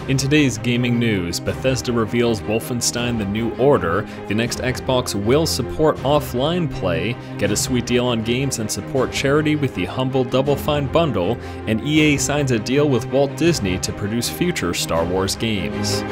In today's gaming news, Bethesda reveals Wolfenstein: The New Order, the next Xbox will support offline play, get a sweet deal on games and support charity with the humble Double Fine bundle, and EA signs a deal with Walt Disney to produce future Star Wars games.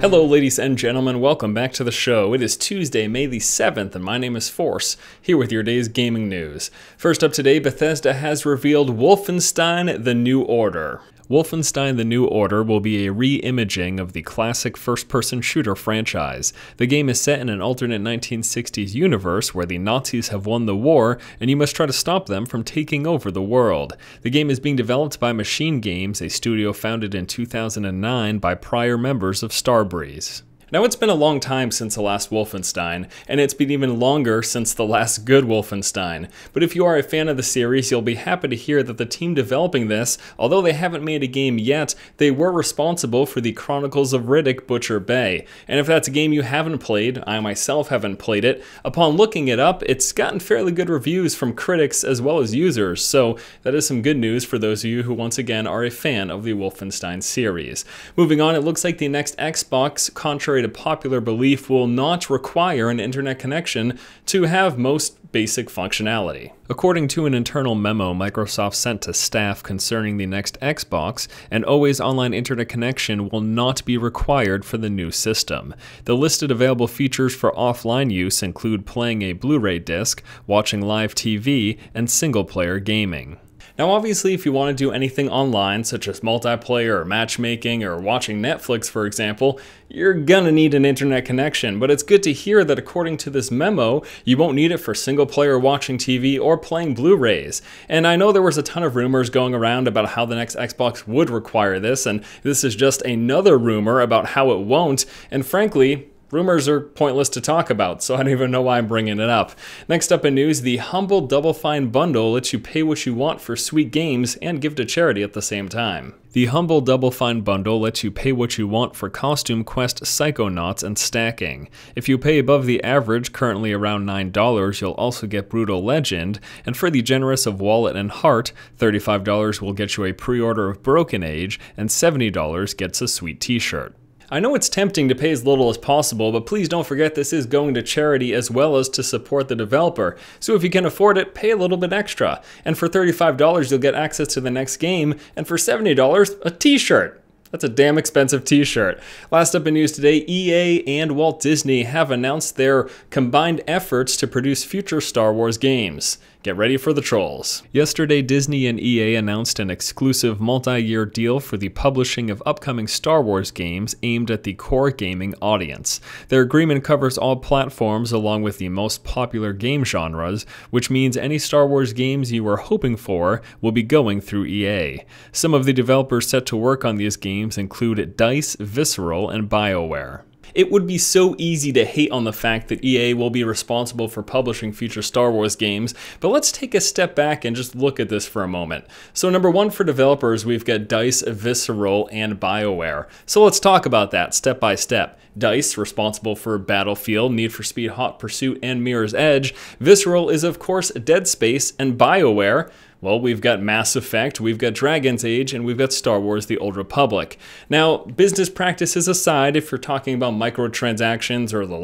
Hello ladies and gentlemen, welcome back to the show. It is Tuesday, May the 7th, and my name is Force, here with your day's gaming news. First up today, Bethesda has revealed Wolfenstein: The New Order. Wolfenstein: The New Order will be a re-imaging of the classic first-person shooter franchise. The game is set in an alternate 1960s universe where the Nazis have won the war, and you must try to stop them from taking over the world. The game is being developed by Machine Games, a studio founded in 2009 by prior members of Starbreeze. Now, it's been a long time since the last Wolfenstein, and it's been even longer since the last good Wolfenstein. But if you are a fan of the series, you'll be happy to hear that the team developing this, although they haven't made a game yet, they were responsible for the Chronicles of Riddick: Butcher Bay. And if that's a game you haven't played, I myself haven't played it, upon looking it up, it's gotten fairly good reviews from critics as well as users, so that is some good news for those of you who once again are a fan of the Wolfenstein series. Moving on, it looks like the next Xbox, contrary to popular belief, will not require an internet connection to have most basic functionality. According to an internal memo Microsoft sent to staff concerning the next Xbox, an always online internet connection will not be required for the new system. The listed available features for offline use include playing a Blu-ray disc, watching live TV, and single-player gaming. Now obviously, if you want to do anything online, such as multiplayer or matchmaking or watching Netflix for example, you're gonna need an internet connection, but it's good to hear that according to this memo, you won't need it for single player watching TV or playing Blu-rays. And I know there was a ton of rumors going around about how the next Xbox would require this, and this is just another rumor about how it won't, and frankly, rumors are pointless to talk about, so I don't even know why I'm bringing it up. Next up in news, the humble Double Fine bundle lets you pay what you want for sweet games and give to charity at the same time. The humble Double Fine bundle lets you pay what you want for Costume Quest, Psychonauts, and stacking. If you pay above the average, currently around $9, you'll also get Brutal Legend, and for the generous of wallet and heart, $35 will get you a pre-order of Broken Age, and $70 gets a sweet t-shirt. I know it's tempting to pay as little as possible, but please don't forget this is going to charity as well as to support the developer. So if you can afford it, pay a little bit extra. And for $35, you'll get access to the next game, and for $70, a t-shirt. That's a damn expensive t-shirt. Last up in news today, EA and Walt Disney have announced their combined efforts to produce future Star Wars games. Get ready for the trolls. Yesterday, Disney and EA announced an exclusive multi-year deal for the publishing of upcoming Star Wars games aimed at the core gaming audience. Their agreement covers all platforms along with the most popular game genres, which means any Star Wars games you were hoping for will be going through EA. Some of the developers set to work on these games include DICE, Visceral, and BioWare. It would be so easy to hate on the fact that EA will be responsible for publishing future Star Wars games, but let's take a step back and just look at this for a moment. So number one for developers, we've got DICE, Visceral, and BioWare. So let's talk about that step by step. DICE, responsible for Battlefield, Need for Speed Hot Pursuit, and Mirror's Edge. Visceral is of course Dead Space, and BioWare, well, we've got Mass Effect, we've got Dragon's Age, and we've got Star Wars: The Old Republic. Now, business practices aside, if you're talking about microtransactions or the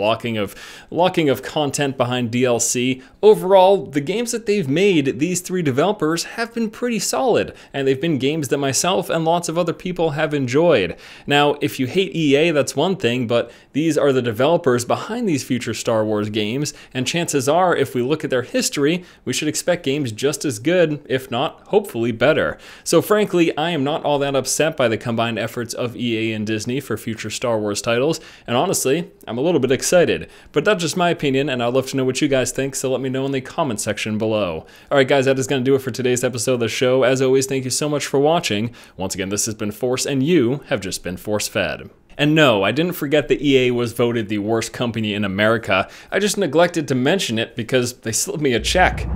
locking of content behind DLC, overall, the games that they've made, these three developers, have been pretty solid, and they've been games that myself and lots of other people have enjoyed. Now, if you hate EA, that's one thing, but these are the developers behind these future Star Wars games, and chances are, if we look at their history, we should expect games just as good, if not, hopefully better. So frankly, I am not all that upset by the combined efforts of EA and Disney for future Star Wars titles, and honestly, I'm a little bit excited. But that's just my opinion, and I'd love to know what you guys think, so let me know in the comment section below. Alright guys, that is going to do it for today's episode of the show. As always, thank you so much for watching. Once again, this has been Force, and you have just been force-fed. And no, I didn't forget that EA was voted the worst company in America. I just neglected to mention it because they slipped me a check.